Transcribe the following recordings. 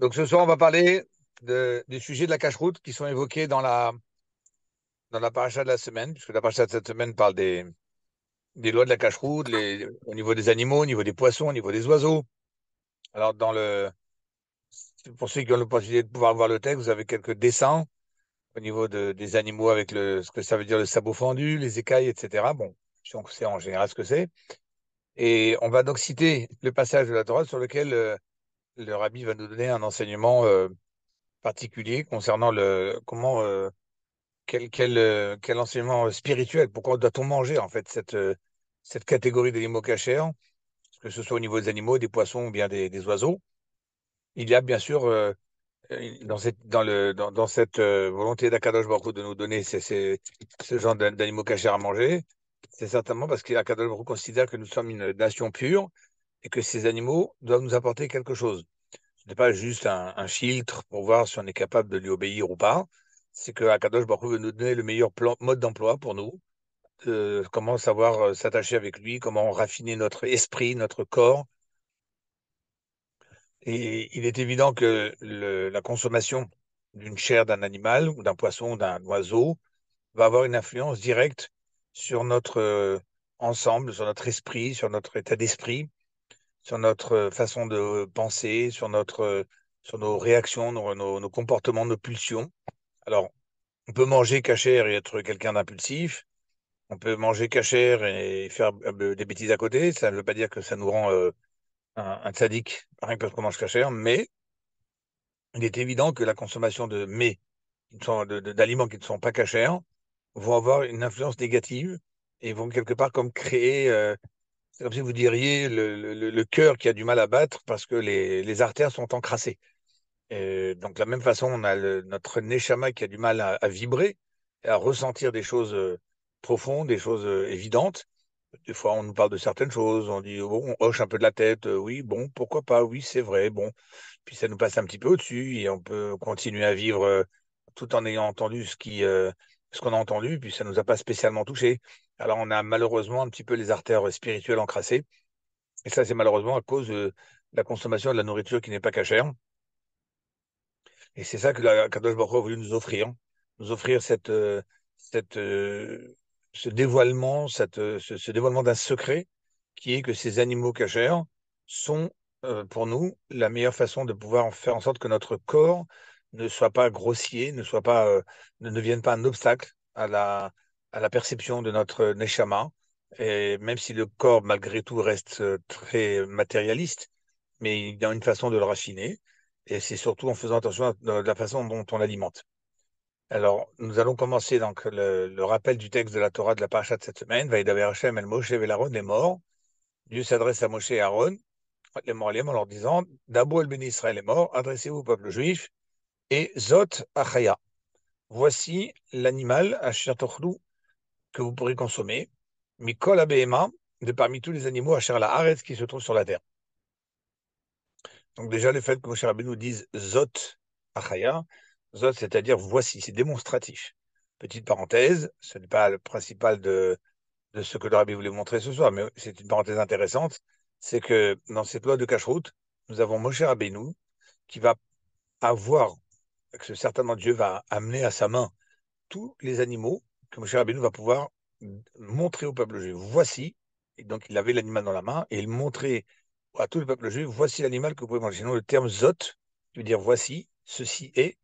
Donc ce soir, on va parler des sujets de la cache-route qui sont évoqués dans la paracha de la semaine, puisque la paracha de cette semaine parle des lois de la cache-route, au niveau des animaux, au niveau des poissons, au niveau des oiseaux. Alors, pour ceux qui ont l'opportunité de pouvoir voir le texte, vous avez quelques dessins au niveau des animaux avec ce que ça veut dire le sabot fendu, les écailles, etc. Bon, si on sait en général ce que c'est. Et on va donc citer le passage de la Torah sur lequel le rabbi va nous donner un enseignement particulier concernant comment quel enseignement spirituel, pourquoi doit-on manger en fait cette catégorie d'animaux cachers, que ce soit au niveau des animaux, des poissons ou bien des oiseaux. Il y a bien sûr dans cette volonté d'Akadosh Baruch Hu de nous donner ce genre d'animaux cachers à manger, c'est certainement parce qu'Akadosh Baruch Hu considère que nous sommes une nation pure et que ces animaux doivent nous apporter quelque chose. Ce n'est pas juste un filtre pour voir si on est capable de lui obéir ou pas. C'est que Akadosh Baruch Hu veut nous donner le meilleur mode d'emploi pour nous, comment savoir s'attacher avec lui, comment raffiner notre esprit, notre corps. Et il est évident que la consommation d'une chair d'un animal ou d'un poisson, d'un oiseau, va avoir une influence directe sur notre ensemble, sur notre esprit, sur notre état d'esprit, sur notre façon de penser, sur nos réactions, nos comportements, nos pulsions. Alors, on peut manger cachère et être quelqu'un d'impulsif. On peut manger cachère et faire des bêtises à côté. Ça ne veut pas dire que ça nous rend un tzaddik, rien que parce qu'on mange cachère, mais il est évident que la consommation de mets, d'aliments qui ne sont pas cachers, vont avoir une influence négative et vont quelque part comme créer, c'est comme si vous diriez, le cœur qui a du mal à battre parce que les artères sont encrassées. Donc, de la même façon, on a notre neshama qui a du mal à vibrer, et à ressentir des choses profondes, des choses évidentes. Des fois, on nous parle de certaines choses, on dit, bon, on hoche un peu de la tête, oui, bon, pourquoi pas, oui, c'est vrai, bon. Puis ça nous passe un petit peu au-dessus et on peut continuer à vivre tout en ayant entendu ce qu'on a entendu, puis ça nous a pas spécialement touché. Alors, on a malheureusement un petit peu les artères spirituelles encrassées. Et ça, c'est malheureusement à cause de la consommation de la nourriture qui n'est pas cachère. Et c'est ça que la Kadosh Baruch Hu a voulu nous offrir cette, ce dévoilement, ce dévoilement d'un secret qui est que ces animaux cachers sont pour nous la meilleure façon de pouvoir faire en sorte que notre corps ne soit pas grossier, ne devienne pas un obstacle à la perception de notre neshama. Et même si le corps, malgré tout, reste très matérialiste, mais il y a une façon de le raffiner. Et c'est surtout en faisant attention à la façon dont on l'alimente. Alors, nous allons commencer donc le rappel du texte de la Torah de la paracha de cette semaine. Vaïdaber Hashem el Moshe vel Aaron, les morts. Dieu s'adresse à Moshe et Aaron, les morts, en leur disant, Dabo el béni Israël est mort, adressez-vous au peuple juif, et Zot Achaya. Voici l'animal, Asher Tochlu, que vous pourrez consommer, Mikol Abehema, de parmi tous les animaux, Asher la Haaretz, qui se trouvent sur la terre. Donc déjà, le fait que Moshe Rabbeinu dise Zot Achaya, Zot, c'est-à-dire voici, c'est démonstratif. Petite parenthèse, ce n'est pas le principal de ce que le Rabbi voulait montrer ce soir, mais c'est une parenthèse intéressante, c'est que dans cette loi de cache-route, nous avons Moshe Rabbeinu qui va avoir, que certainement Dieu va amener à sa main tous les animaux que Moshe Rabbeinu va pouvoir montrer au peuple juif. Voici, et donc il avait l'animal dans la main, et il montrait à tout le peuple juif, voici l'animal que vous pouvez manger. Sinon, le terme zot, qui veut dire voici, ceci est,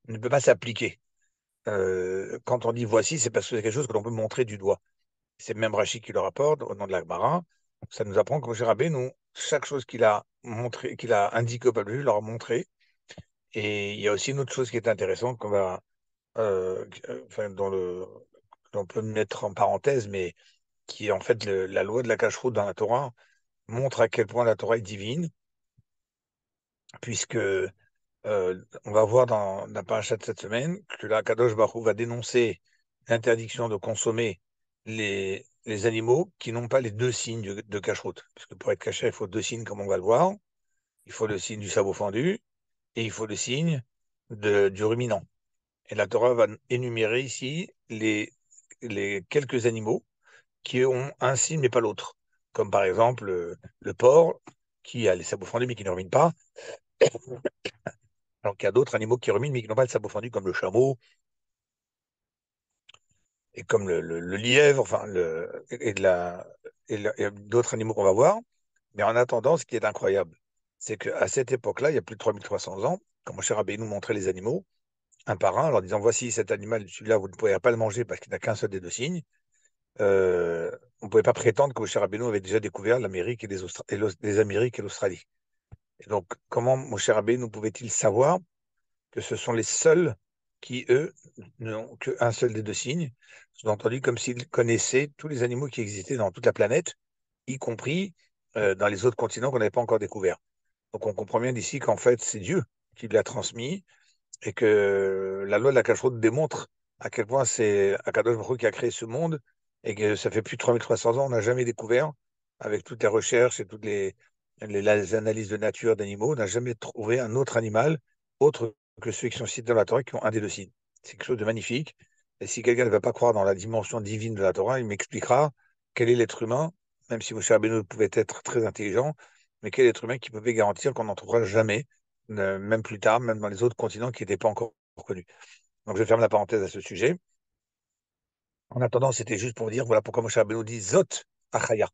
ne peut pas s'appliquer. Quand on dit voici, c'est parce que c'est quelque chose que l'on peut montrer du doigt. C'est même Rachid qui le rapporte au nom de la Gemara. Ça nous apprend que Moshe Rabbeinu, chaque chose qu'il a montré, qu'il a indiqué au peuple juif, il leur a montré. Et il y a aussi une autre chose qui est intéressante enfin, qu'on peut mettre en parenthèse, mais qui est en fait la loi de la cache-route dans la Torah, montre à quel point la Torah est divine, puisque on va voir dans la paracha de cette semaine que la Kadosh Baruch Hu va dénoncer l'interdiction de consommer les animaux qui n'ont pas les deux signes de cache-route. Parce que pour être caché, il faut deux signes, comme on va le voir. Il faut le signe du sabot fendu et il faut le signe du ruminant. Et la Torah va énumérer ici les quelques animaux qui ont un signe mais pas l'autre. Comme par exemple le porc qui a les sabots fendus mais qui ne ruminent pas. qu'il y a d'autres animaux qui ruminent, mais qui n'ont pas le sabot fendu, comme le chameau et comme le lièvre, enfin, et d'autres animaux qu'on va voir. Mais en attendant, ce qui est incroyable, c'est qu'à cette époque-là, il y a plus de 3300 ans, quand mon cher Abbé nous montrait les animaux, un par un, en leur disant, voici cet animal, celui-là, vous ne pourrez pas le manger parce qu'il n'a qu'un seul des deux signes. On ne pouvait pas prétendre que Moshe Rabbeinu avait déjà découvert l'Amérique les Amériques et l'Australie. Et donc, comment Moshe Rabbeinu pouvait-il savoir que ce sont les seuls qui, eux, n'ont qu'un seul des deux signes, sous-entendu comme s'ils connaissaient tous les animaux qui existaient dans toute la planète, y compris dans les autres continents qu'on n'avait pas encore découverts. Donc on comprend bien d'ici qu'en fait, c'est Dieu qui l'a transmis et que la loi de la cacheroute démontre à quel point c'est Akadosh Baruch Hu qui a créé ce monde et que ça fait plus de 3300 ans, on n'a jamais découvert, avec toutes les recherches et toutes les analyses de nature d'animaux, on n'a jamais trouvé un autre animal autre que ceux qui sont cités dans la Torah qui ont un des deux signes. C'est quelque chose de magnifique. Et si quelqu'un ne va pas croire dans la dimension divine de la Torah, il m'expliquera quel est l'être humain, même si Moshe Rabbeinu pouvait être très intelligent, mais quel être humain qui pouvait garantir qu'on n'en trouvera jamais même plus tard, même dans les autres continents qui n'étaient pas encore connus. Donc je ferme la parenthèse à ce sujet. En attendant, c'était juste pour dire, voilà pourquoi Moshe Rabbeinu dit Zot Achaya.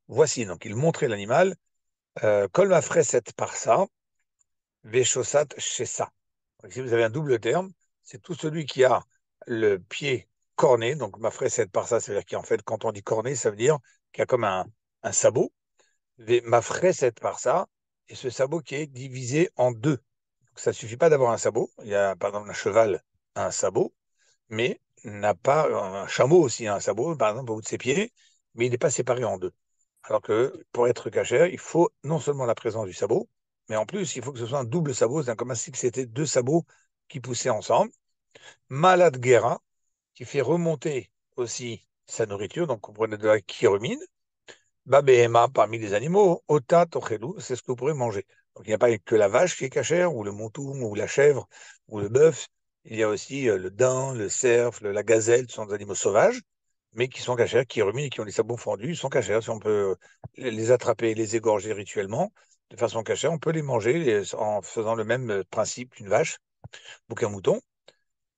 Voici, donc il montrait l'animal, Kol Mafreset Parsa, Veshosat Shesa. Donc, si vous avez un double terme, c'est tout celui qui a le pied corné, donc Mafreset Parsa, c'est-à-dire qu'en fait, quand on dit corné, ça veut dire qu'il y a comme un sabot, Mafreset Parsa, et ce sabot qui est divisé en deux. Ça ne suffit pas d'avoir un sabot. Il y a, par exemple, un cheval a un sabot, mais n'a pas un chameau aussi a un sabot, par exemple, au bout de ses pieds, mais il n'est pas séparé en deux. Alors que pour être cachère, il faut non seulement la présence du sabot, mais en plus, il faut que ce soit un double sabot, c'est comme si c'était deux sabots qui poussaient ensemble. Malade guerra, qui fait remonter aussi sa nourriture, donc on prenait de la qui rumine. Babéhéma, parmi les animaux, ota tochelou, c'est ce que vous pourrez manger. Donc il n'y a pas que la vache qui est cachère, ou le mouton, ou la chèvre, ou le bœuf. Il y a aussi le daim, le cerf, la gazelle, ce sont des animaux sauvages, mais qui sont cachères, qui ruminent et qui ont les sabots fendus, ils sont cachères. Si on peut les attraper et les égorger rituellement, de façon cachère, on peut les manger en faisant le même principe qu'une vache ou qu'un mouton.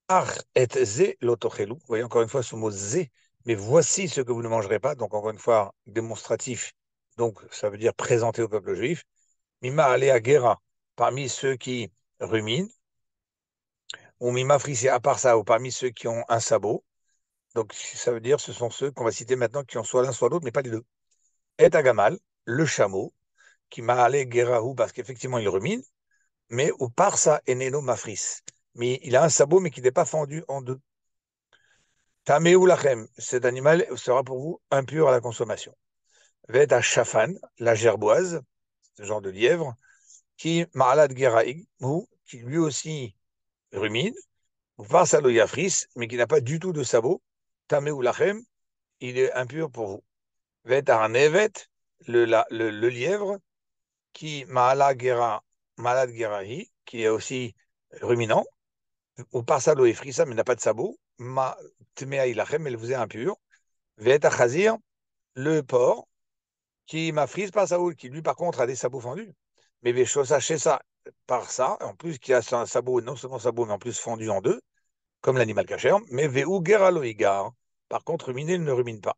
Ar et zé lotochelou. Vous voyez encore une fois ce mot zé, mais voici ce que vous ne mangerez pas. Donc encore une fois, démonstratif. Donc ça veut dire présenter au peuple juif. Mima alea guerra, parmi ceux qui ruminent, ou mima frissé à part ça, ou parmi ceux qui ont un sabot. Donc ça veut dire ce sont ceux qu'on va citer maintenant qui ont soit l'un soit l'autre, mais pas les deux. Et agamal, le chameau, qui m'a allé guerrahu parce qu'effectivement il rumine, mais ou par ça eneno mafris. Mais il a un sabot, mais qui n'est pas fendu en deux. Tameou lachem, cet animal sera pour vous impur à la consommation. Ved à chafan, la gerboise, ce genre de lièvre, qui ma'alad geraig, ou qui lui aussi rumine, ou par saloyafris, mais qui n'a pas du tout de sabot. Tameou lachem, il est impur pour vous. Ved à nevet, le lièvre, qui ma'alad gerahi, qui est aussi ruminant, ou par saloyafrisa, mais n'a pas de sabot. Ma tmea ilachem, elle vous est impure. Ved à chazir, le porc, qui m'a frise par Saoul, qui lui par contre a des sabots fendus. Mais Véchosa chez ça, par ça, en plus qui a un sabot, non seulement sabot, mais en plus fendu en deux, comme l'animal cachère, mais Véhu Geraloïgar. Par contre, ruminer, il ne rumine pas.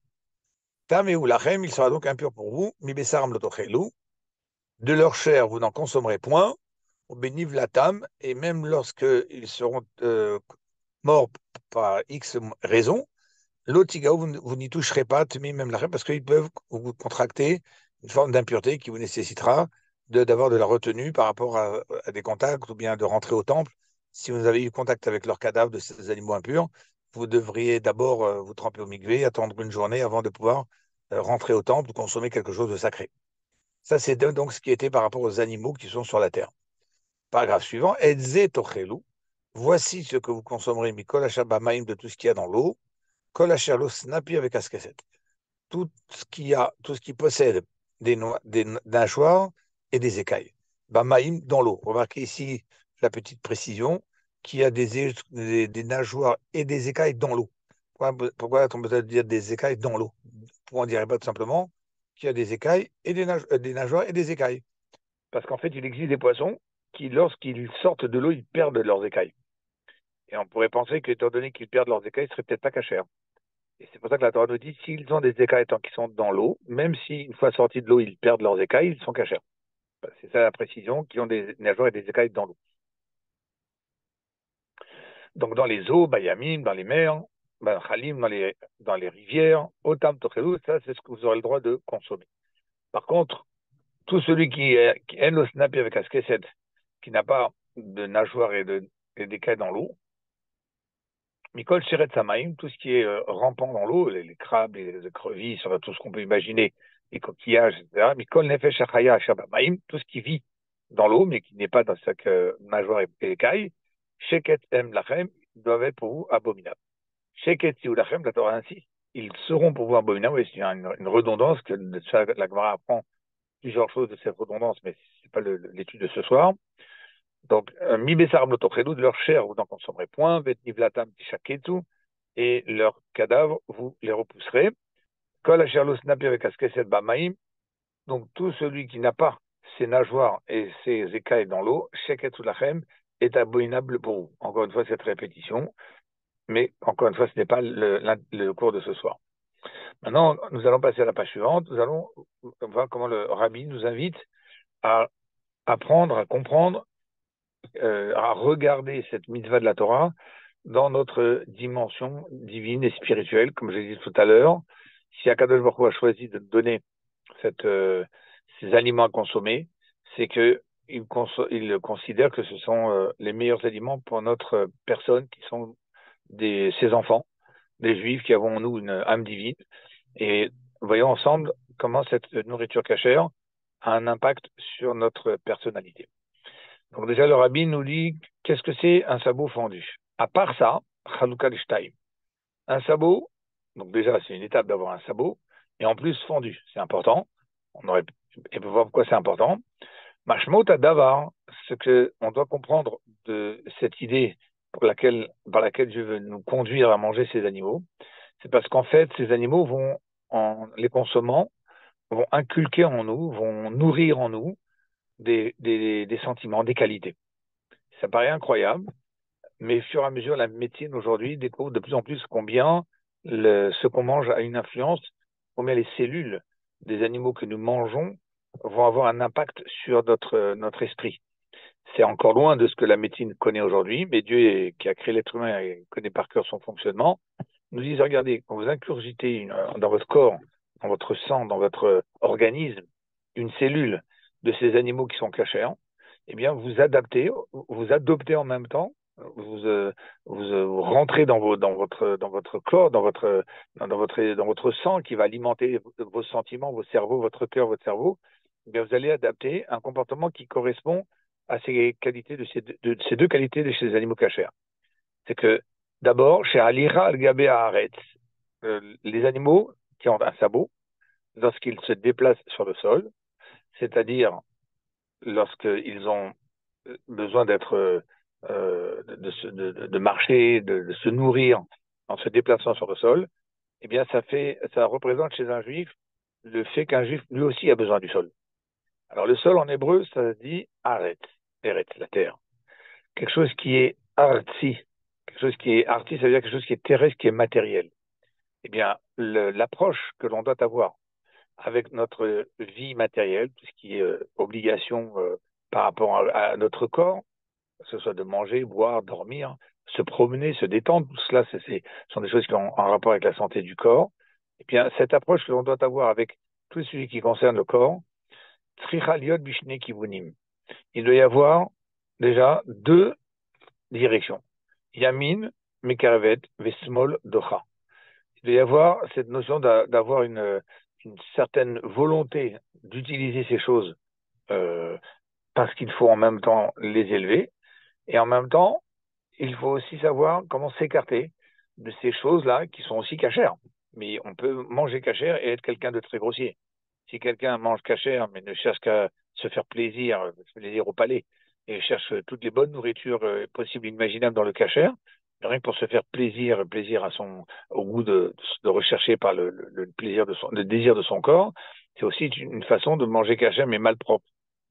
Tameu lachem, il sera donc impur pour vous, mi besaram lotochelu. De leur chair, vous n'en consommerez point, au béniv latam, et même lorsqu'ils seront morts par X raison, l'otigaou, vous n'y toucherez pas, même la parce qu'ils peuvent vous contracter une forme d'impureté qui vous nécessitera d'avoir de la retenue par rapport à des contacts ou bien de rentrer au temple. Si vous avez eu contact avec leurs cadavres de ces animaux impurs, vous devriez d'abord vous tremper au mikvé, attendre une journée avant de pouvoir rentrer au temple ou consommer quelque chose de sacré. Ça, c'est donc ce qui était par rapport aux animaux qui sont sur la terre. Paragraphe suivant, Edze tochelu. Voici ce que vous consommerez, Mikol Maïm, de tout ce qu'il y a dans l'eau. Kol Asherlo Snapi avec Askeset. Tout ce qui possède des nageoires et des écailles. Bamaïm dans l'eau. Remarquez ici la petite précision qu'il y a des nageoires et des écailles dans l'eau. Pourquoi on peut dire des écailles dans l'eau? Pourquoi on ne dirait pas tout simplement qu'il y a des écailles et des nageoires et des écailles? Parce qu'en fait, il existe des poissons qui, lorsqu'ils sortent de l'eau, ils perdent leurs écailles. Et on pourrait penser qu'étant donné qu'ils perdent leurs écailles, ce serait peut-être pas cachère. Et c'est pour ça que la Torah nous dit, s'ils ont des écailles tant qu'ils sont dans l'eau, même si une fois sortis de l'eau, ils perdent leurs écailles, ils sont cachères. C'est ça la précision, qui ont des nageoires et des écailles dans l'eau. Donc dans les eaux, Bayamim, dans les mers, Khalim, dans les rivières, Otam Tochelou, ça c'est ce que vous aurez le droit de consommer. Par contre, tout celui qui est le snappy avec Askeset, qui n'a pas de nageoire et d'écailles dans l'eau, Mikol Sheret Samaim, tout ce qui est rampant dans l'eau, les crabes, les crevisses, enfin, tout ce qu'on peut imaginer, les coquillages, etc. Mikol Nefesh Achaya Shabamaim, tout ce qui vit dans l'eau, mais qui n'est pas dans sa nageoire et écailles, Sheket Em Lachem, doivent être pour vous abominables. Sheket Siou Lachem, la Torah insiste, ils seront pour vous abominables, et c'est une redondance que la Gemara apprend plusieurs choses de cette redondance, mais ce n'est pas l'étude de ce soir. Donc, mi besar de leur chair, vous n'en consommerez point, vet nivlatam tishaketu, et leurs cadavres, vous les repousserez. Kol asher lo snapi avec askeset bamaim, donc tout celui qui n'a pas ses nageoires et ses écailles dans l'eau, sheket lachem, est abominable pour vous. Encore une fois, cette répétition, mais encore une fois, ce n'est pas le cours de ce soir. Maintenant, nous allons passer à la page suivante. Nous allons voir comment le rabbi nous invite à apprendre, à comprendre, à regarder cette mitzvah de la Torah dans notre dimension divine et spirituelle, comme je l'ai dit tout à l'heure. Si Akadosh Baruch Hu a choisi de donner ces aliments à consommer, c'est que il considère que ce sont les meilleurs aliments pour notre personne, qui sont ses enfants, des Juifs qui avons en nous une âme divine. Et voyons ensemble comment cette nourriture cachère a un impact sur notre personnalité. Donc déjà, le rabbi nous dit qu'est-ce que c'est un sabot fendu. À part ça, Chalukah l'ishtaim. Un sabot, donc déjà, c'est une étape d'avoir un sabot, et en plus fondu. C'est important. Et peut voir pourquoi c'est important. Mashmot davar, ce qu'on doit comprendre de cette idée par laquelle Dieu veut nous conduire à manger ces animaux, c'est parce qu'en fait, ces animaux vont, en les consommant, vont inculquer en nous, vont nourrir en nous des sentiments, des qualités. Ça paraît incroyable, mais au fur et à mesure, la médecine aujourd'hui découvre de plus en plus combien ce qu'on mange a une influence, combien les cellules des animaux que nous mangeons vont avoir un impact sur notre esprit. C'est encore loin de ce que la médecine connaît aujourd'hui, mais Dieu, qui a créé l'être humain et connaît par cœur son fonctionnement, nous dit, regardez, quand vous incurgitez dans votre corps, dans votre sang, dans votre organisme, une cellule de ces animaux qui sont cachés, eh bien, vous adoptez en même temps, vous rentrez dans votre corps, dans votre sang qui va alimenter vos sentiments, vos cerveaux, votre cœur, votre cerveau. Eh bien, vous allez adapter un comportement qui correspond à ces qualités de ces deux qualités de chez les animaux cachers. C'est que d'abord, chez Alira al-Gabé Haaretz, les animaux qui ont un sabot, lorsqu'ils se déplacent sur le sol, c'est-à-dire lorsqu'ils ont besoin de marcher, de se nourrir en se déplaçant sur le sol, eh bien, ça représente chez un juif le fait qu'un juif, lui aussi, a besoin du sol. Alors, le sol, en hébreu, ça se dit Haaretz, Eretz, la terre. Quelque chose qui est artsi. Quelque chose qui est arti, ça veut dire quelque chose qui est terrestre, qui est matériel. Eh bien, l'approche que l'on doit avoir avec notre vie matérielle, tout ce qui est obligation par rapport à notre corps, que ce soit de manger, boire, dormir, se promener, se détendre, tout cela, ce sont des choses qui ont un rapport avec la santé du corps. Eh bien, cette approche que l'on doit avoir avec tout ce qui concerne le corps, Tzricha liot bishne kivunim. Il doit y avoir déjà deux directions. Yamin, Mekaravet, Vesmol, Docha. Il doit y avoir cette notion d'avoir une certaine volonté d'utiliser ces choses parce qu'il faut en même temps les élever, et en même temps, il faut aussi savoir comment s'écarter de ces choses-là qui sont aussi cachères. Mais on peut manger cachère et être quelqu'un de très grossier. Si quelqu'un mange cachère mais ne cherche qu'à se faire plaisir au palais, et cherche toutes les bonnes nourritures possibles et imaginables dans le cachère, rien que pour se faire plaisir au goût de rechercher par le plaisir le désir de son corps, c'est aussi une façon de manger cachère mais mal propre.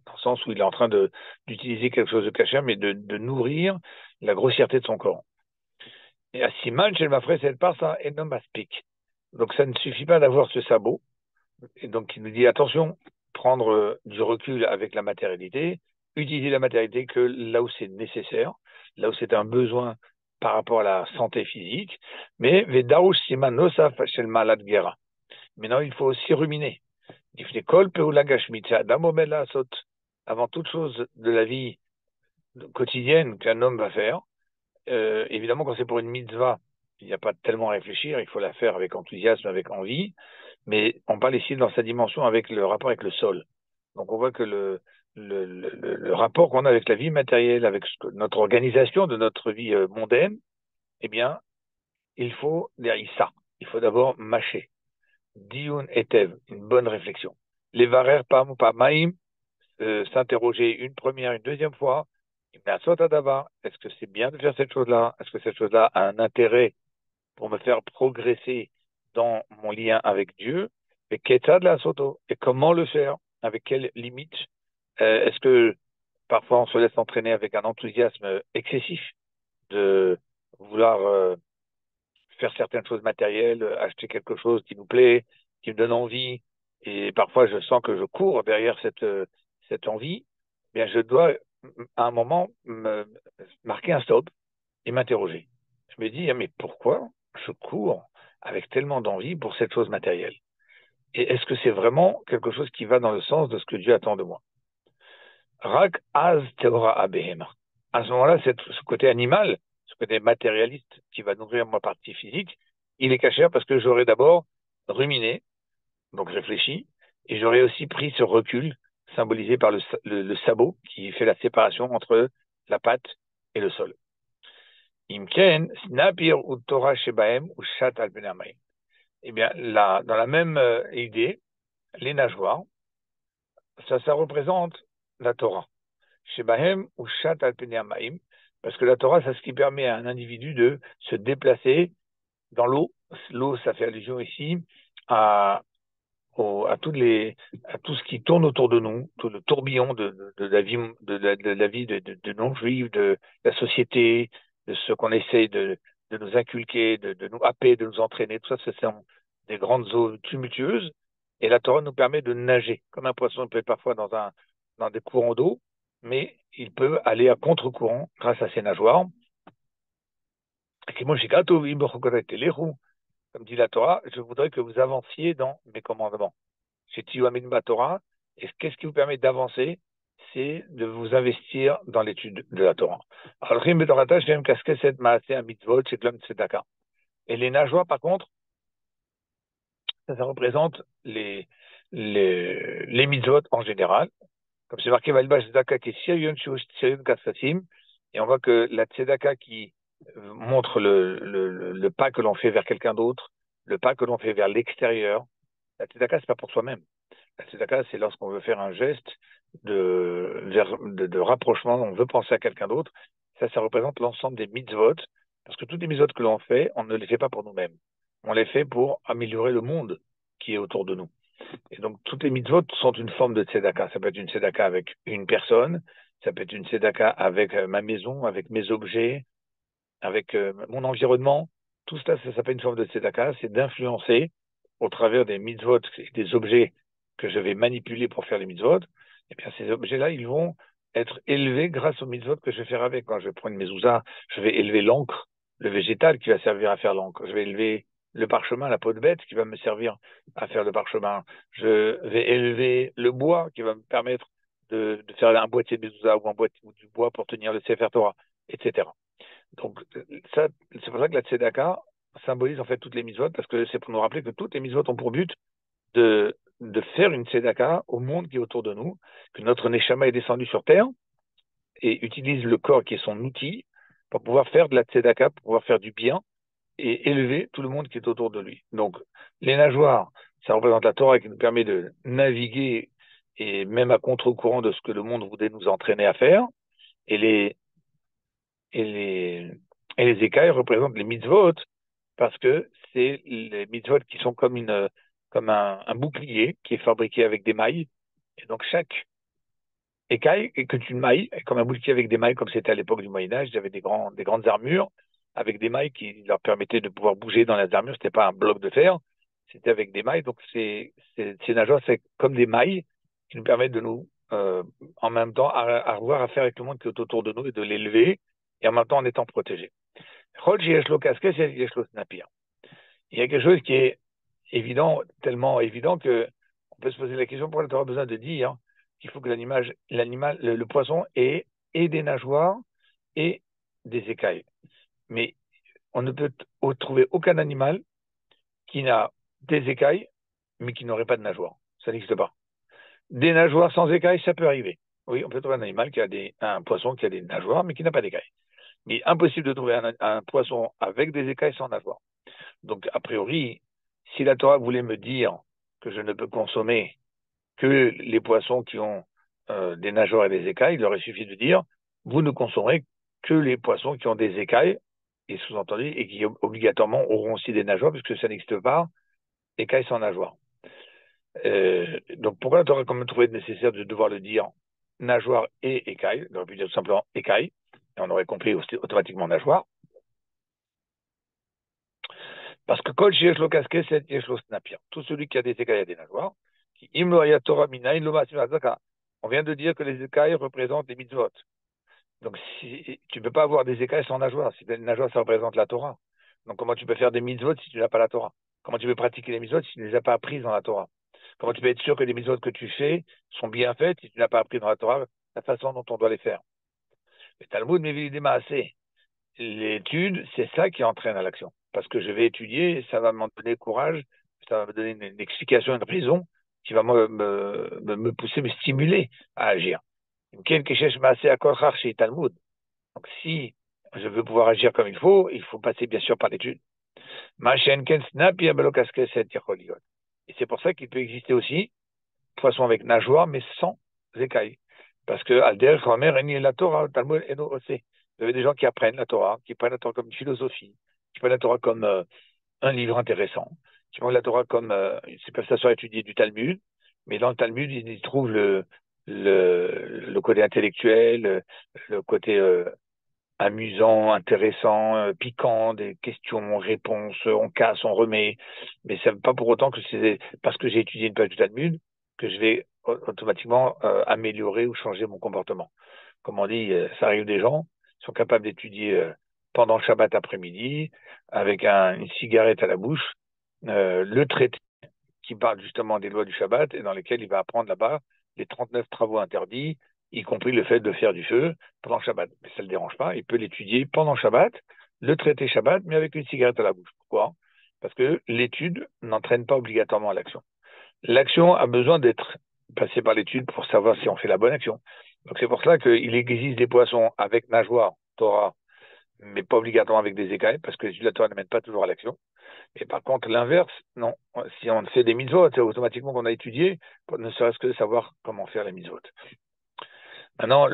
dans le sens où il est en train d'utiliser quelque chose de cachère, mais de nourrir la grossièreté de son corps. Et à Siman, chez le Mafré, c'est pas ça, et non aspic. Donc ça ne suffit pas d'avoir ce sabot. Et donc il nous dit attention, prendre du recul avec la matérialité, utiliser la matérialité que là où c'est nécessaire, là où c'est un besoin par rapport à la santé physique. Mais Vedaouch Siman Nosaf chez le malade guerra. Maintenant, il faut aussi ruminer. Il fait kol peula gashmita, damomela sot. Avant toute chose de la vie quotidienne qu'un homme va faire, évidemment, quand c'est pour une mitzvah, il n'y a pas tellement à réfléchir, il faut la faire avec enthousiasme, avec envie, mais on parle ici dans sa dimension avec le rapport avec le sol. Donc on voit que le rapport qu'on a avec la vie matérielle, avec notre organisation de notre vie mondaine, eh bien, il faut derrière ça. Il faut d'abord mâcher. Dioun etev, une bonne réflexion. Les varer pam pamaim, s'interroger une première, une deuxième fois. Est-ce que c'est bien de faire cette chose-là? Est-ce que cette chose-là a un intérêt pour me faire progresser dans mon lien avec Dieu? Et qu'est-ce de la soto? Et comment le faire? Avec quelles limites? Est-ce que parfois on se laisse entraîner avec un enthousiasme excessif de vouloir faire certaines choses matérielles, acheter quelque chose qui nous plaît, qui me donne envie, et parfois je sens que je cours derrière cette envie, eh bien je dois à un moment me marquer un stop et m'interroger. Je me dis, ah, mais pourquoi je cours avec tellement d'envie pour cette chose matérielle? Et est-ce que c'est vraiment quelque chose qui va dans le sens de ce que Dieu attend de moi? Rak az teora abehema. À ce moment-là, ce côté animal, ce côté matérialiste qui va nourrir ma partie physique, il est caché parce que j'aurais d'abord ruminé, donc réfléchi, et j'aurais aussi pris ce recul symbolisé par le sabot qui fait la séparation entre la patte et le sol. Imken, snapir ou Torah shebaem ou chat al benamaim. Eh bien, là, dans la même idée, les nageoires, ça représente la Torah. Shebahem ou Shat al Maim, parce que la Torah, c'est ce qui permet à un individu de se déplacer dans l'eau. L'eau, ça fait allusion ici à, à, à tout ce qui tourne autour de nous, tout le tourbillon de la vie, de la vie de non-juifs, de la société, de ce qu'on essaie de nous inculquer, de nous happer, de nous entraîner. Tout ça, ce sont des grandes eaux tumultueuses. Et la Torah nous permet de nager, comme un poisson peut être parfois dans des courants d'eau, mais il peut aller à contre-courant grâce à ses nageoires. Comme dit la Torah, je voudrais que vous avanciez dans mes commandements. Chez Tiyuamin Torah, et qu'est-ce qui vous permet d'avancer? C'est de vous investir dans l'étude de la Torah. Alors, et les nageoires, par contre, ça représente les mitzvot en général. Comme c'est marqué, et on voit que la tzedaka qui montre le pas que l'on fait vers quelqu'un d'autre, le pas que l'on fait vers l'extérieur, la tzedaka, c'est pas pour soi-même. La tzedaka, c'est lorsqu'on veut faire un geste de rapprochement, on veut penser à quelqu'un d'autre. Ça représente l'ensemble des mitzvot, parce que toutes les mitzvot que l'on fait, on ne les fait pas pour nous-mêmes. On les fait pour améliorer le monde qui est autour de nous. Et donc, toutes les mitzvot sont une forme de tzedaka. Ça peut être une tzedaka avec une personne, ça peut être une tzedaka avec ma maison, avec mes objets, avec mon environnement. Tout cela, ça s'appelle une forme de tzedaka, c'est d'influencer au travers des mitzvot, des objets que je vais manipuler pour faire les mitzvot. Et bien, ces objets-là, ils vont être élevés grâce aux mitzvot que je vais faire avec. Quand je vais prendre une mezouza, je vais élever l'encre, le végétal qui va servir à faire l'encre. Je vais élever le parchemin, la peau de bête qui va me servir à faire le parchemin. Je vais élever le bois qui va me permettre de faire un boîtier de mezouza ou un boîtier ou du bois pour tenir le Sefer Torah, etc. Donc, ça, c'est pour ça que la tzedaka symbolise en fait toutes les mitzvot, parce que c'est pour nous rappeler que toutes les mitzvot ont pour but de faire une tzedaka au monde qui est autour de nous, que notre neshama est descendu sur terre et utilise le corps qui est son outil pour pouvoir faire de la tzedaka, pour pouvoir faire du bien et élever tout le monde qui est autour de lui. Donc, les nageoires, ça représente la Torah qui nous permet de naviguer et même à contre-courant de ce que le monde voudrait nous entraîner à faire. Et et les, et les écailles représentent les mitzvot parce que c'est les mitzvot qui sont comme comme un bouclier qui est fabriqué avec des mailles. Et donc écailles et que tu mailles, comme un bouclier avec des mailles, comme c'était à l'époque du Moyen-Âge. Ils avaient des grandes armures avec des mailles qui leur permettaient de pouvoir bouger dans les armures. C'était pas un bloc de fer, c'était avec des mailles. Donc, ces nageoires, c'est comme des mailles qui nous permettent de nous, en même temps, avoir affaire avec le monde qui est autour de nous et de l'élever, et en même temps en étant protégé. Il y a quelque chose qui est évident, tellement évident que on peut se poser la question pourquoi tu auras besoin de dire qu'il faut que le poisson ait et des nageoires et des écailles. Mais on ne peut trouver aucun animal qui n'a des écailles, mais qui n'aurait pas de nageoires. Ça n'existe pas. Des nageoires sans écailles, ça peut arriver. Oui, on peut trouver un animal un poisson qui a des nageoires, mais qui n'a pas d'écailles. Mais impossible de trouver un poisson avec des écailles sans nageoires. Donc, a priori, si la Torah voulait me dire que je ne peux consommer que les poissons qui ont des nageoires et des écailles, il aurait suffi de dire, vous ne consommerez que les poissons qui ont des écailles, et sous-entendu, et qui obligatoirement auront aussi des nageoires, puisque ça n'existe pas, écailles sans nageoires. Donc, pourquoi la Torah a quand même trouvé nécessaire de devoir le dire nageoire et écailles? On aurait pu dire tout simplement écailles, et on aurait compris automatiquement nageoire. Parce que Kol Sheyesh Lo Kasket, Yesh Lo Snapir. Tout celui qui a des écailles a des nageoires. Im Lo Hayat Torah Minayin Lo Masim Hazaka. On vient de dire que les écailles représentent les mitzvot. Donc, si, tu ne peux pas avoir des écailles sans nageoires. Si les nageoires, ça représente la Torah. Donc, comment tu peux faire des mitzvot si tu n'as pas la Torah? Comment tu peux pratiquer les mitzvot si tu ne les as pas apprises dans la Torah? Comment tu peux être sûr que les mitzvot que tu fais sont bien faites si tu n'as pas appris dans la Torah la façon dont on doit les faire? Le Talmud Mevilidema assez. L'étude, c'est ça qui entraîne à l'action. Parce que je vais étudier, ça va m'en donner courage, ça va me donner une explication, une raison qui va me pousser, me stimuler à agir. Donc, si je veux pouvoir agir comme il faut passer bien sûr par l'étude. Et c'est pour ça qu'il peut exister aussi poisson avec nageoire, mais sans écailles. Parce que Alder, Romer, et la Torah, Talmud, et aussi. Vous avez des gens qui apprennent la Torah, qui prennent la Torah comme une philosophie, qui prennent la Torah comme un livre intéressant, qui prennent la Torah comme, c'est pas ça soit étudier du Talmud, mais dans le Talmud, ils trouvent le côté intellectuel, le côté amusant, intéressant, piquant, des questions, réponses, on casse, on remet. Mais ça ne veut pas pour autant que c'est parce que j'ai étudié une page du Talmud que je vais automatiquement améliorer ou changer mon comportement. Comme on dit, ça arrive des gens qui sont capables d'étudier pendant le Shabbat après-midi, avec une cigarette à la bouche, le traité qui parle justement des lois du Shabbat et dans lesquelles il va apprendre là-bas les 39 travaux interdits, y compris le fait de faire du feu pendant le Shabbat. Mais ça ne le dérange pas, il peut l'étudier pendant le Shabbat, le traiter Shabbat, mais avec une cigarette à la bouche. Pourquoi? Parce que l'étude n'entraîne pas obligatoirement à l'action. L'action a besoin d'être passée par l'étude pour savoir si on fait la bonne action. Donc c'est pour cela qu'il existe des poissons avec nageoire, Torah, mais pas obligatoirement avec des écailles, parce que l'étude de la Torah ne mène pas toujours à l'action. Et par contre, l'inverse, non. Si on fait des mitzvot, c'est automatiquement qu'on a étudié, ne serait-ce que de savoir comment faire les mitzvot. Maintenant,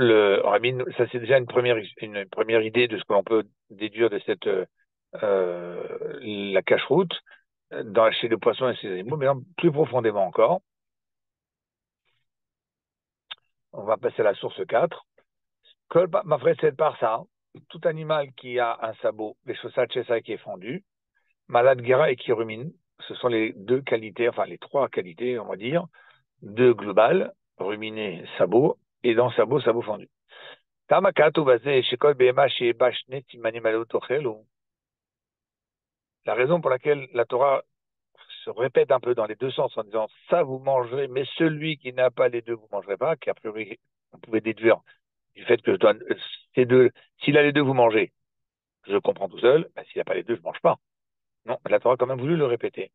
ça c'est déjà une première idée de ce que l'on peut déduire de cette la cache-route chez les poissons et ces animaux, mais plus profondément encore. On va passer à la source 4. Ma frère, c'est par ça. Tout animal qui a un sabot, les chaussettes chez ça qui est fendu, malade guéra et qui rumine, ce sont les deux qualités, enfin les trois qualités, on va dire, deux globales, ruminer, sabot, et dans sabot, sabot fendu. La raison pour laquelle la Torah se répète un peu dans les deux sens en disant ça vous mangerez, mais celui qui n'a pas les deux, vous ne mangerez pas, qu'a priori on pouvait déduire du fait que ces deux, s'il a les deux, vous mangez. Je comprends tout seul, ben, s'il n'a pas les deux, je ne mange pas. Non, la Torah a quand même voulu le répéter.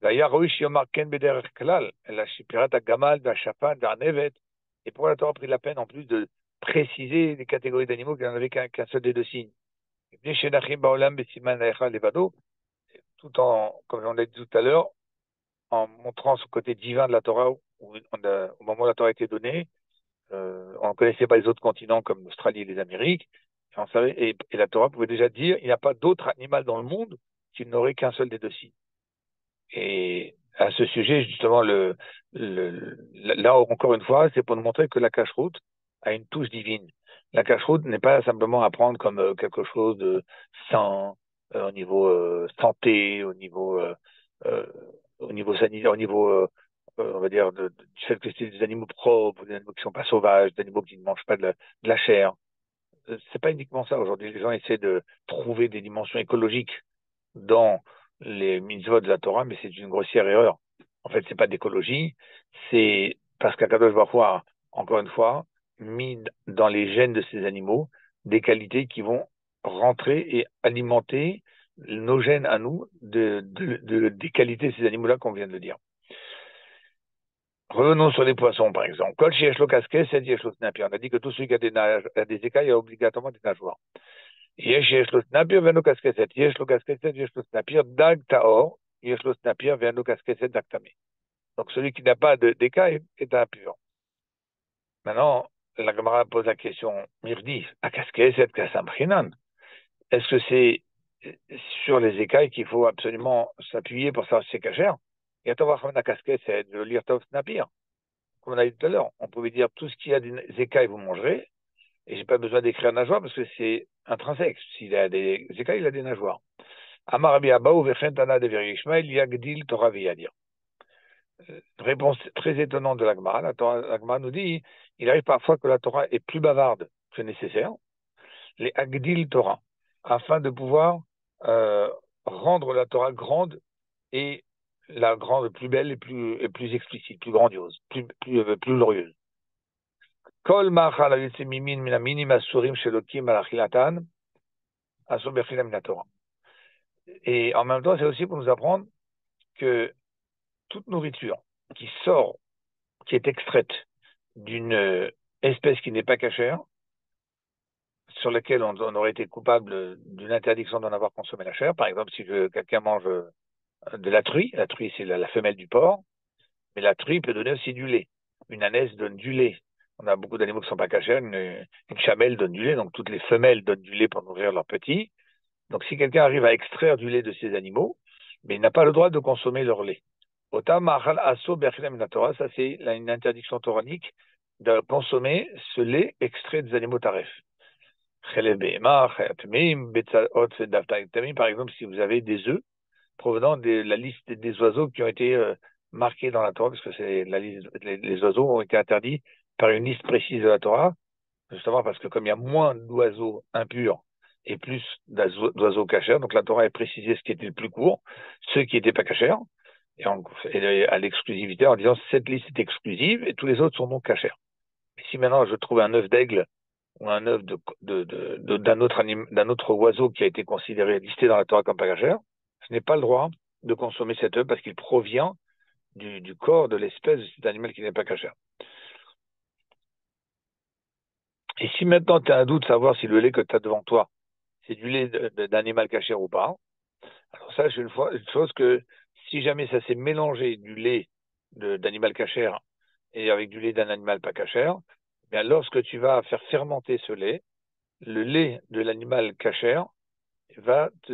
Et pourquoi la Torah a pris la peine en plus de préciser les catégories d'animaux qu'il n'y en avait qu'un seul des deux signes. Tout en, comme on l'a dit tout à l'heure, en montrant ce côté divin de la Torah, au moment où la Torah a été donnée, on ne connaissait pas les autres continents comme l'Australie et les Amériques, et, on savait, et la Torah pouvait déjà dire il n'y a pas d'autre animal dans le monde qui n'aurait qu'un seul des deux signes. Et à ce sujet, justement, là, encore une fois, c'est pour nous montrer que la cacheroute a une touche divine. La cacheroute n'est pas simplement à prendre comme quelque chose de sain, au niveau santé, euh, au niveau sanitaire, au niveau, on va dire, du fait que c'est des animaux propres, des animaux qui ne sont pas sauvages, des animaux qui ne mangent pas de la chair. C'est pas uniquement ça. Aujourd'hui, les gens essaient de trouver des dimensions écologiques dans les mitzvot de la Torah, mais c'est une grossière erreur. En fait, c'est pas d'écologie, c'est parce qu'Akadosh Baruch Hu a, encore une fois, mis dans les gènes de ces animaux des qualités qui vont rentrer et alimenter nos gènes à nous des qualités de ces animaux-là qu'on vient de dire. Revenons sur les poissons, par exemple. Kol sheyesh lo kasket, yesh lo snapir. On a dit que tout celui qui a des écailles a obligatoirement des nageoires. יש לו סנפיר ואין לו קשקשת, יש לו קשקשת, יש לו סנפיר, דג טהור, יש לו סנפיר ואין לו קשקשת, דג טמא. Donc celui qui n'a pas d'écaille est impur. Maintenant, la Gemara pose la question, Mirdi, à casqueset kasamchinan, est-ce que c'est sur les écailles qu'il faut absolument s'appuyer pour savoir si c'est cachère? Et attends voir la casqueset, de lire Tov Snapir. Comme on a dit tout à l'heure, on pouvait dire tout ce qui a des écailles, vous mangerez, et j'ai pas besoin d'écrire nageoire parce que c'est intrinsèque. S'il a des écailles, il a des nageoires. Amar Rabbi Abaou vechen Tana de Ishmael yagdil Torah viyadir. Réponse très étonnante de l'Agmara. L'Agmara nous dit, il arrive parfois que la Torah est plus bavarde que nécessaire, les agdil Torah, afin de pouvoir rendre la Torah grande et la grande plus belle et plus explicite, plus grandiose, plus glorieuse. Kol ma'achal hayotze mimin min haminim asurim shelokim al achilatan asur bechilam min Torah. Et en même temps, c'est aussi pour nous apprendre que toute nourriture qui sort, qui est extraite d'une espèce qui n'est pas cachère, sur laquelle on aurait été coupable d'une interdiction d'en avoir consommé la chair. Par exemple, si quelqu'un mange de la truie c'est la femelle du porc, mais la truie peut donner aussi du lait. Une ânesse donne du lait. On a beaucoup d'animaux qui ne sont pas cachers, une chamelle donne du lait, donc toutes les femelles donnent du lait pour nourrir leurs petits. Donc si quelqu'un arrive à extraire du lait de ces animaux, mais il n'a pas le droit de consommer leur lait. Ça c'est une interdiction toranique de consommer ce lait extrait des animaux taref. Par exemple, si vous avez des œufs provenant de la liste des oiseaux qui ont été marqués dans la Torah, parce que c'est la liste, les oiseaux ont été interdits par une liste précise de la Torah, justement parce que comme il y a moins d'oiseaux impurs et plus d'oiseaux cachers, donc la Torah a précisé ce qui était le plus court, ceux qui n'étaient pas cachers, et à l'exclusivité en disant cette liste est exclusive et tous les autres sont donc cachers. Et si maintenant je trouve un œuf d'aigle ou un œuf d'un autre oiseau qui a été considéré, listé dans la Torah comme pas cachère, je n'ai pas le droit de consommer cet œuf parce qu'il provient du corps de l'espèce de cet animal qui n'est pas cachère. Et si maintenant tu as un doute de savoir si le lait que tu as devant toi, c'est du lait d'animal cachère ou pas, alors ça, c'est une chose que si jamais ça s'est mélangé du lait d'animal cachère et avec du lait d'un animal pas cachère, eh bien lorsque tu vas faire fermenter ce lait, le lait de l'animal cachère va te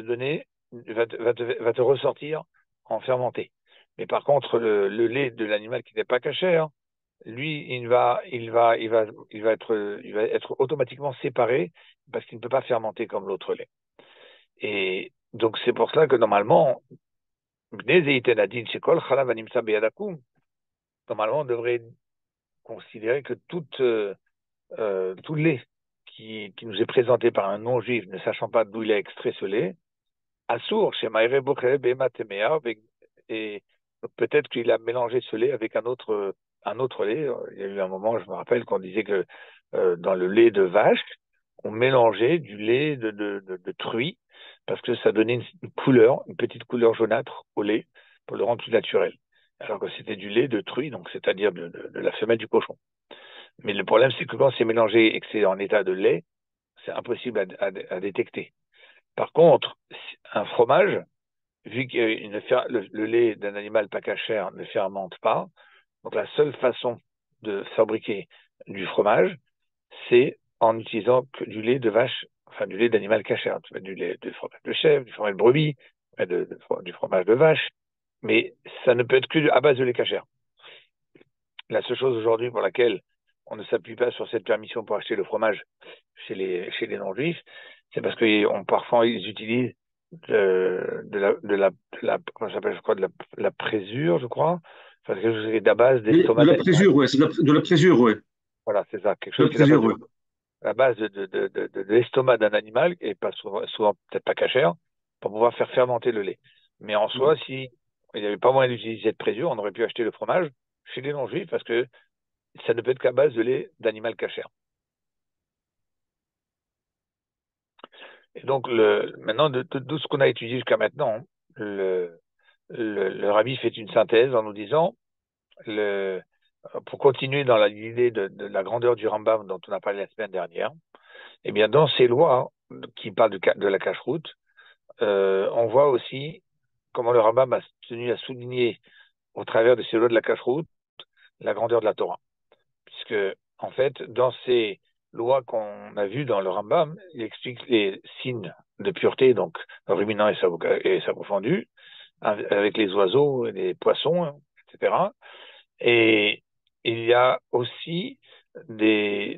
ressortir en fermenté. Mais par contre, le lait de l'animal qui n'est pas cachère, lui, il va être automatiquement séparé parce qu'il ne peut pas fermenter comme l'autre lait. Et donc, c'est pour cela que normalement, normalement, on devrait considérer que tout lait qui nous est présenté par un non-juif, ne sachant pas d'où il a extrait ce lait, assour, chez Maïre Bokhel, Bema Temea, et peut-être qu'il a mélangé ce lait avec un autre lait. Il y a eu un moment, je me rappelle, qu'on disait que dans le lait de vache, on mélangeait du lait de truie, parce que ça donnait une couleur, une petite couleur jaunâtre au lait, pour le rendre plus naturel. Alors que c'était du lait de truie, donc c'est-à-dire de la femelle du cochon. Mais le problème, c'est que quand c'est mélangé et que c'est en état de lait, c'est impossible à détecter. Par contre, un fromage, vu que le lait d'un animal pas cachère ne fermente pas, donc la seule façon de fabriquer du fromage, c'est en utilisant que du lait de vache, enfin du lait d'animal cachère. Tu mets du lait de fromage de chèvre, du fromage de brebis, du fromage de vache. Mais ça ne peut être que à base de lait cachère. La seule chose aujourd'hui pour laquelle on ne s'appuie pas sur cette permission pour acheter le fromage chez les non-juifs, c'est parce que parfois ils utilisent comment ça s'appelle, je crois, la présure, je crois. Enfin, quelque chose qui est à base Et de d'estomac la d'animal. présure, ouais, c'est de la présure, ouais. Voilà, c'est ça. Quelque De chose la qui est à base présure, de, ouais. à base de l'estomac d'un animal, et pas souvent peut-être pas cachère, pour pouvoir faire fermenter le lait. Mais en soi, si il n'y avait pas moyen d'utiliser cette présure, on aurait pu acheter le fromage chez les non-juifs parce que ça ne peut être qu'à base de lait d'animal cachère. Et donc, maintenant, de tout ce qu'on a étudié jusqu'à maintenant, le rabbi fait une synthèse en nous disant, le, pour continuer dans l'idée de la grandeur du Rambam dont on a parlé la semaine dernière, eh bien, dans ces lois qui parlent de la cache-route, on voit aussi comment le Rambam a tenu à souligner au travers de ces lois de la cache-route la grandeur de la Torah. Puisque, en fait, dans ces lois qu'on a vues dans le Rambam, il explique les signes de pureté, donc ruminant et sabot fendu, avec les oiseaux et les poissons, etc. Et il y a aussi des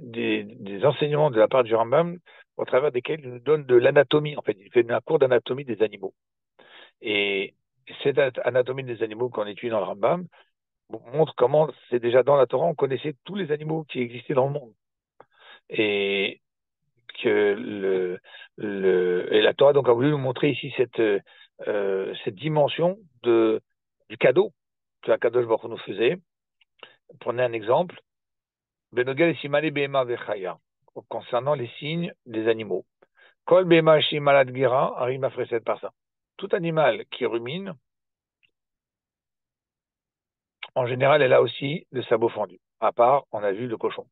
enseignements de la part du Rambam au travers desquels il nous donne de l'anatomie. En fait, il fait un cours d'anatomie des animaux. Et cette anatomie des animaux qu'on étudie dans le Rambam montre comment c'est déjà dans la Torah, on connaissait tous les animaux qui existaient dans le monde. Et que et la Torah donc a voulu nous montrer ici cette dimension du cadeau que Akadosh Baruch Hu nous faisait. Prenez un exemple. Benogel Simane Behema Vechaya, concernant les signes des animaux. Kol Behema Shimalad Gira, Arima Freset par ça. Tout animal qui rumine, en général, elle a aussi le sabot fendu. À part, on a vu le cochon.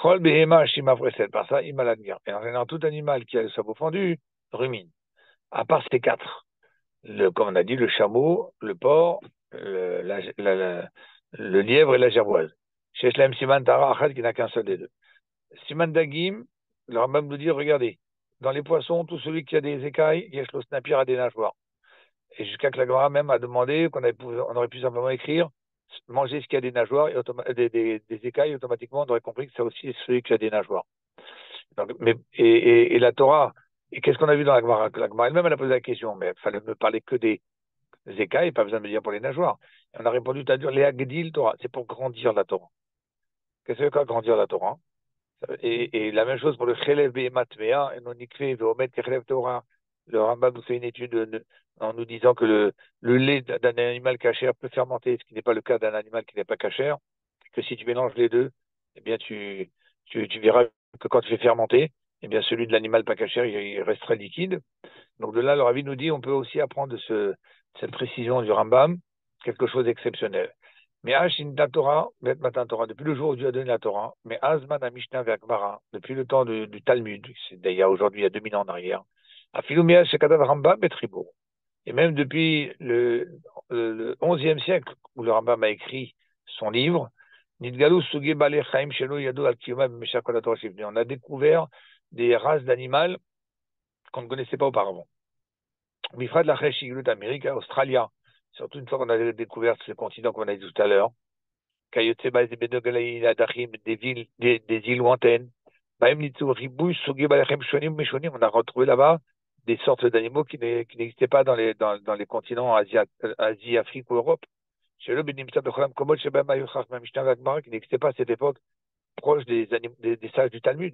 Chol Behema Shima Freset par ça, Imalad Gira. Et en général, tout animal qui a le sabot fendu rumine. À part ces quatre. Comme on a dit, le chameau, le porc, le lièvre et la gerboise. Sheshlem Siman Tara Achad qui n'a qu'un seul des deux. Siman Dagim, le Rambam nous dit, regardez, dans les poissons, tout celui qui a des écailles, Yeshlo Snapir a des nageoires. Et jusqu'à que la Gemara même a demandé on aurait pu simplement écrire manger ce qui a des nageoires et des écailles, automatiquement on aurait compris que c'est aussi celui qui a des nageoires. Donc, et la Torah, et qu'est-ce qu'on a vu dans la Gemara? La Gemara elle-même elle a posé la question, mais il fallait me parler que des écailles, pas besoin de me dire pour les nageoires. Et on a répondu, t'as dit, les Agdil Torah, c'est pour grandir la Torah. Qu'est-ce que c'est grandir la Torah? Et la même chose pour le Chelev Behemat Mea, et non Nikve Veomet Kechelev Torah. Le Rambam nous fait une étude en nous disant que le lait d'un animal cachère peut fermenter, ce qui n'est pas le cas d'un animal qui n'est pas cachère, que si tu mélanges les deux, eh bien tu verras que quand tu fais fermenter, eh bien celui de l'animal pas cachère, il restera liquide. Donc de là, le Rabbi nous dit, on peut aussi apprendre de cette précision du Rambam quelque chose d'exceptionnel. Mais Ashinta Torah, Bet Matan Torah, depuis le jour où Dieu a donné la Torah, mais Azman a Mishnah Ve'Akbara, depuis le temps du Talmud, c'est d'ailleurs aujourd'hui, il y a 2000 ans en arrière, Afilumia Shekadav Rambam et Tribo. Et même depuis le 11e siècle, où le Rambam a écrit son livre, Nidgalu Sugi Bale Chaim Shelo Yadu Al Kiyuma B'Meshach Kol HaTorah Shivni. On a découvert des races d'animaux qu'on ne connaissait pas auparavant. Bifrad la Cheshiglut Amérique, Australia, surtout une fois qu'on a découvert ce continent qu'on a dit tout à l'heure, Kayotseba des villes, des îles lointaines. Bahem Nitsu Ribouche, Sugi Balechem Shonim Meshonim, on a retrouvé là-bas des sortes d'animaux qui n'existaient pas dans les continents Asie, Afrique ou Europe. Chez le Benimsa Becholam Komod, Shebem Ayuchach Mishnah Vagmar, qui n'existaient pas à cette époque, proche des sages du Talmud.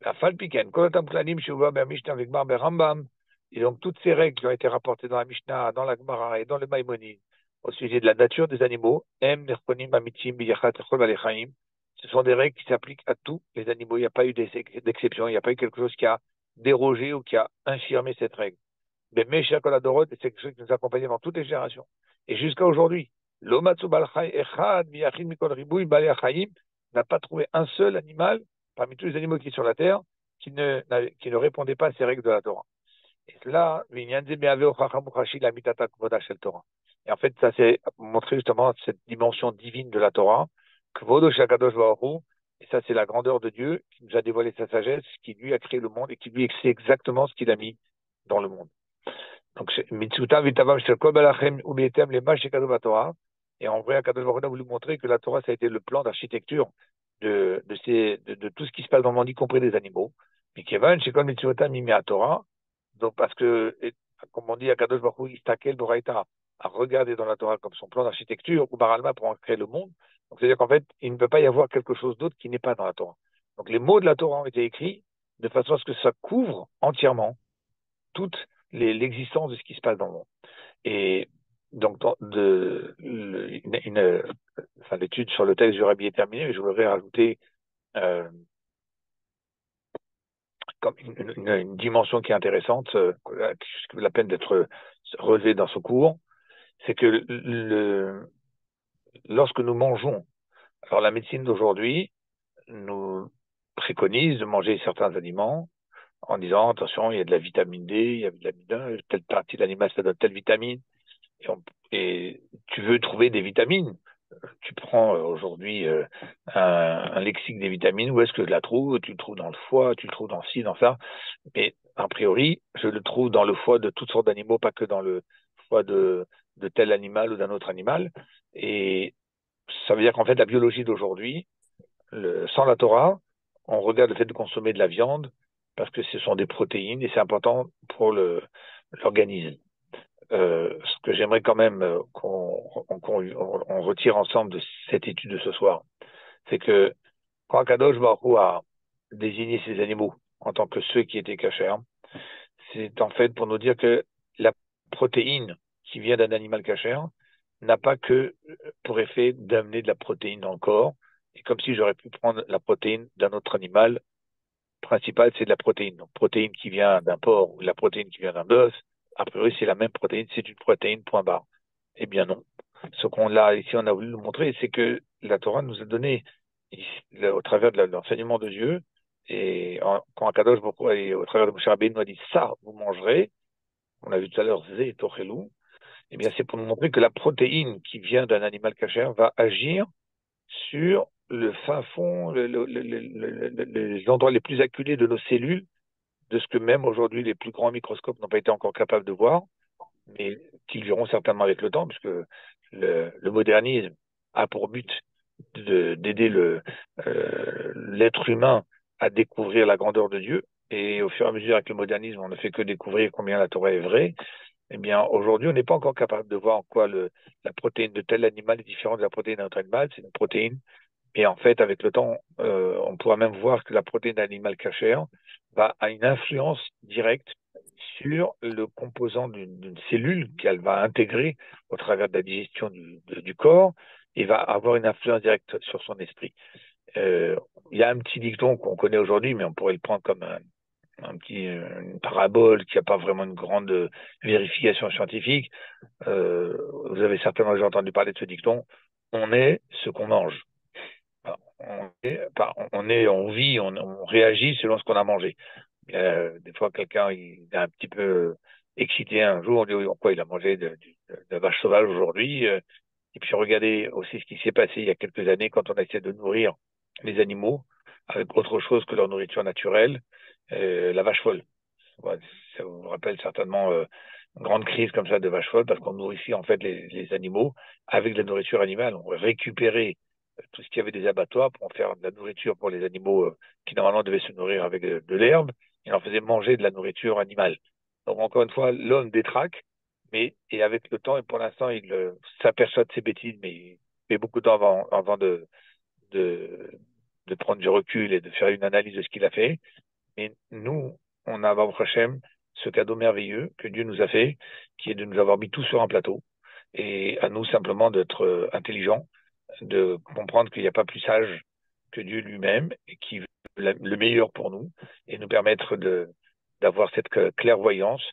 La Falpiken, Kolotam Klanim, Shuva, Mishnah Vagmar, Berambam. Et donc, toutes ces règles qui ont été rapportées dans la Mishnah, dans la Gemara et dans le Maïmonide, au sujet de la nature des animaux, ce sont des règles qui s'appliquent à tous les animaux. Il n'y a pas eu d'exception, il n'y a pas eu quelque chose qui a dérogé ou qui a infirmé cette règle. Mais Mesha Koladorot, c'est quelque chose qui nous accompagne dans toutes les générations. Et jusqu'à aujourd'hui, l'Omatsu Balchai Echad, Miyachid Mikol Ribui, Bale Achaim, n'a pas trouvé un seul animal, parmi tous les animaux qui sont sur la terre, qui ne répondait pas à ces règles de la Torah. Et cela, et en fait, ça c'est montrer justement cette dimension divine de la Torah, Kvodo Shakadosh Baruch Hu, et ça c'est la grandeur de Dieu qui nous a dévoilé sa sagesse, qui lui a créé le monde et qui lui sait exactement ce qu'il a mis dans le monde. Donc, Mitsuta vitavam shel kol balachem ubietem lema shekadu batorah. Et en vrai, Akadosh Baruch Hu a voulu montrer que la Torah, ça a été le plan d'architecture de tout ce qui se passe dans le monde, y compris des animaux. Mais Kevan, shekol mitzuotam mimi Torah. Donc, parce que, comme on dit, Akadosh Baruch Hu, istakel boraita, a regardé dans la Torah comme son plan d'architecture, ou Baralma pour en créer le monde. Donc, c'est-à-dire qu'en fait, il ne peut pas y avoir quelque chose d'autre qui n'est pas dans la Torah. Donc, les mots de la Torah ont été écrits de façon à ce que ça couvre entièrement toute l'existence de ce qui se passe dans le monde. Et donc, enfin, l'étude sur le texte du Rabbi est terminée, mais je voudrais rajouter euh, comme une dimension qui est intéressante, qui vaut la peine d'être relevée dans ce cours, c'est que lorsque nous mangeons, alors la médecine d'aujourd'hui nous préconise de manger certains aliments en disant attention, il y a de la vitamine D, il y a de la vitamine, telle partie de l'animal ça donne telle vitamine, et, et tu veux trouver des vitamines. Tu prends aujourd'hui un lexique des vitamines, où est-ce que je la trouve? Tu le trouves dans le foie, tu le trouves dans ci, dans ça. Mais a priori, je le trouve dans le foie de toutes sortes d'animaux, pas que dans le foie de tel animal ou d'un autre animal. Et ça veut dire qu'en fait, la biologie d'aujourd'hui, sans la Torah, on regarde le fait de consommer de la viande parce que ce sont des protéines et c'est important pour l'organisme. Ce que j'aimerais quand même qu'on retire ensemble de cette étude de ce soir, c'est que quand Akadosh Baruch Hu a désigné ces animaux en tant que ceux qui étaient cachers, c'est en fait pour nous dire que la protéine qui vient d'un animal cachère n'a pas que pour effet d'amener de la protéine dans le corps. Et comme si j'aurais pu prendre la protéine d'un autre animal, principal, c'est de la protéine. Donc, protéine qui vient d'un porc ou la protéine qui vient d'un bœuf, a priori, c'est la même protéine, c'est une protéine, point barre. Eh bien, non. Ce qu'on a ici, on a voulu nous montrer, c'est que la Torah nous a donné, au travers de l'enseignement de Dieu, et quand Akadosh et au travers de Moshe Rabbeinu nous a dit ça, vous mangerez, on a vu tout à l'heure Zé Tochelou, eh bien, c'est pour nous montrer que la protéine qui vient d'un animal cachère va agir sur le fin fond, les endroits les plus acculés de nos cellules, de ce que même aujourd'hui les plus grands microscopes n'ont pas été encore capables de voir, mais qu'ils verront certainement avec le temps, puisque le modernisme a pour but d'aider l'être humain à découvrir la grandeur de Dieu. Et au fur et à mesure avec le modernisme, on ne fait que découvrir combien la Torah est vraie. Eh bien, aujourd'hui, on n'est pas encore capable de voir en quoi la protéine de tel animal est différente de la protéine d'un autre animal. C'est une protéine et en fait, avec le temps, on pourra même voir que la protéine d'animal cachère a une influence directe sur le composant d'une cellule qu'elle va intégrer au travers de la digestion du corps et va avoir une influence directe sur son esprit. Euh, Il y a un petit dicton qu'on connaît aujourd'hui, mais on pourrait le prendre comme une parabole qui n'a pas vraiment une grande vérification scientifique. Vous avez certainement déjà entendu parler de ce dicton. On est ce qu'on mange. On vit, on réagit selon ce qu'on a mangé. Des fois, quelqu'un il est un petit peu excité un jour, on dit oui, pourquoi il a mangé de vache sauvage aujourd'hui. Et puis regardez aussi ce qui s'est passé il y a quelques années quand on a essayé de nourrir les animaux avec autre chose que leur nourriture naturelle, la vache folle. Ouais, ça vous rappelle certainement une grande crise comme ça de vache folle parce qu'on nourrissait en fait les animaux avec de la nourriture animale. On récupérait tout ce qu'il y avait des abattoirs pour en faire de la nourriture pour les animaux qui normalement devaient se nourrir avec de l'herbe et on leur faisait manger de la nourriture animale. Donc encore une fois, l'homme détraque, mais et avec le temps et pour l'instant il s'aperçoit de ses bêtises, mais il fait beaucoup de temps avant de, de prendre du recul et de faire une analyse de ce qu'il a fait. Et nous, on a, Baruch Hashem, ce cadeau merveilleux que Dieu nous a fait, qui est de nous avoir mis tout sur un plateau. Et à nous simplement d'être intelligents, de comprendre qu'il n'y a pas plus sage que Dieu lui-même, et qui veut le meilleur pour nous, et nous permettre d'avoir cette clairvoyance,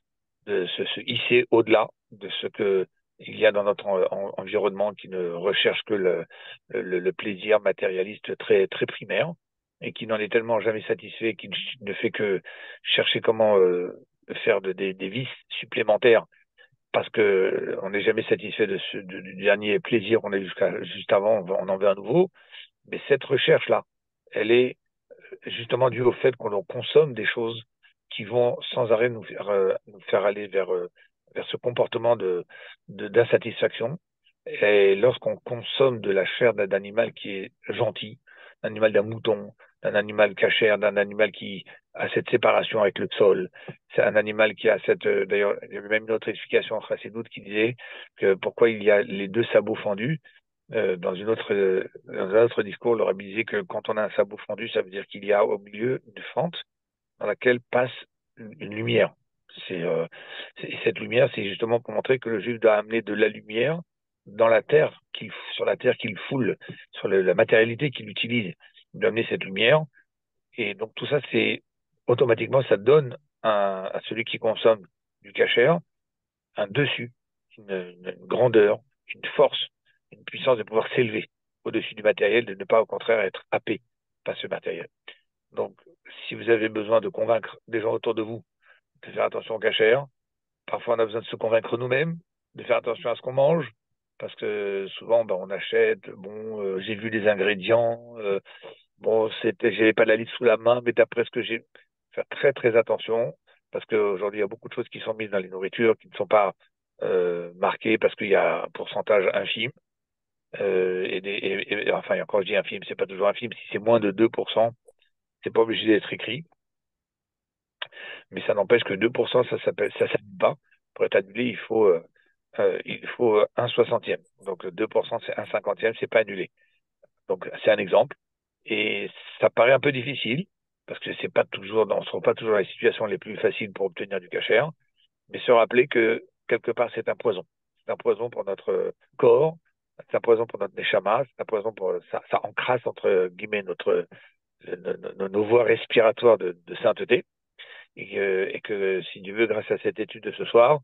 de se hisser au-delà de ce que il y a dans notre environnement qui ne recherche que le plaisir matérialiste très, très primaire et qui n'en est tellement jamais satisfait, qui ne fait que chercher comment faire des vices supplémentaires parce que on n'est jamais satisfait du dernier plaisir qu'on a eu juste avant, on en veut un nouveau. Mais cette recherche-là, elle est justement due au fait qu'on consomme des choses qui vont sans arrêt nous faire aller vers vers ce comportement d'insatisfaction. Et lorsqu'on consomme de la chair d'un animal qui est gentil, d'un animal d'un mouton, d'un animal cachère, d'un animal qui a cette séparation avec le sol, c'est un animal qui a cette... D'ailleurs, il y avait même une autre explication entre Chassidoute qui disait que pourquoi il y a les deux sabots fendus. Dans un autre discours, le rabbi disait que quand on a un sabot fendu, ça veut dire qu'il y a au milieu une fente dans laquelle passe une lumière. C'est, euh, Cette lumière, c'est justement pour montrer que le juif doit amener de la lumière dans la terre, sur la terre qu'il foule, sur la matérialité qu'il utilise. Il doit amener cette lumière. Et donc tout ça, c'est automatiquement, ça donne à celui qui consomme du kasher un dessus, une grandeur, une force, une puissance de pouvoir s'élever au-dessus du matériel, de ne pas au contraire être happé par ce matériel. Donc, si vous avez besoin de convaincre des gens autour de vous de faire attention au cachère, parfois on a besoin de se convaincre nous-mêmes, de faire attention à ce qu'on mange, parce que souvent ben, on achète, bon, j'ai vu les ingrédients, bon, j'avais pas la liste sous la main, mais d'après ce que j'ai, faire très très attention, parce qu'aujourd'hui il y a beaucoup de choses qui sont mises dans les nourritures qui ne sont pas marquées parce qu'il y a un pourcentage infime. Enfin, quand je dis infime, c'est pas toujours infime. Si c'est moins de 2%, c'est pas obligé d'être écrit. Mais ça n'empêche que 2%, ça s'annule pas. Pour être annulé, il faut un soixantième. Donc 2%, c'est un cinquantième, c'est pas annulé. Donc c'est un exemple. Et ça paraît un peu difficile, parce que c'est pas toujours, on ne se trouve pas toujours dans les situations les plus faciles pour obtenir du kasher, mais se rappeler que quelque part c'est un poison. C'est un poison pour notre corps, c'est un poison pour notre neshama, c'est un poison pour ça encrasse entre guillemets nos voies respiratoires de sainteté, et que si Dieu veut, grâce à cette étude de ce soir,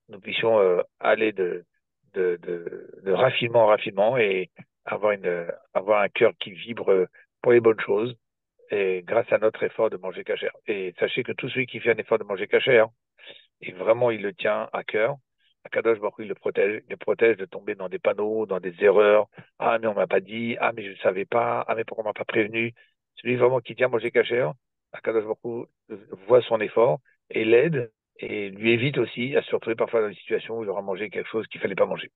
nous puissions aller de raffinement en raffinement et avoir un cœur qui vibre pour les bonnes choses, et grâce à notre effort de manger cachère. Et sachez que tout celui qui fait un effort de manger cachère, et vraiment il le tient à cœur, Akadosh Baruch Hu, il le protège de tomber dans des panneaux, dans des erreurs. Ah, mais on m'a pas dit. Ah, mais je ne savais pas. Ah, mais pourquoi on m'a pas prévenu? Celui vraiment qui tient à manger cachère, Akadosh Baruch Hu voit son effort et l'aide et lui évite aussi à se retrouver parfois dans des situations où il aura mangé quelque chose qu'il fallait pas manger.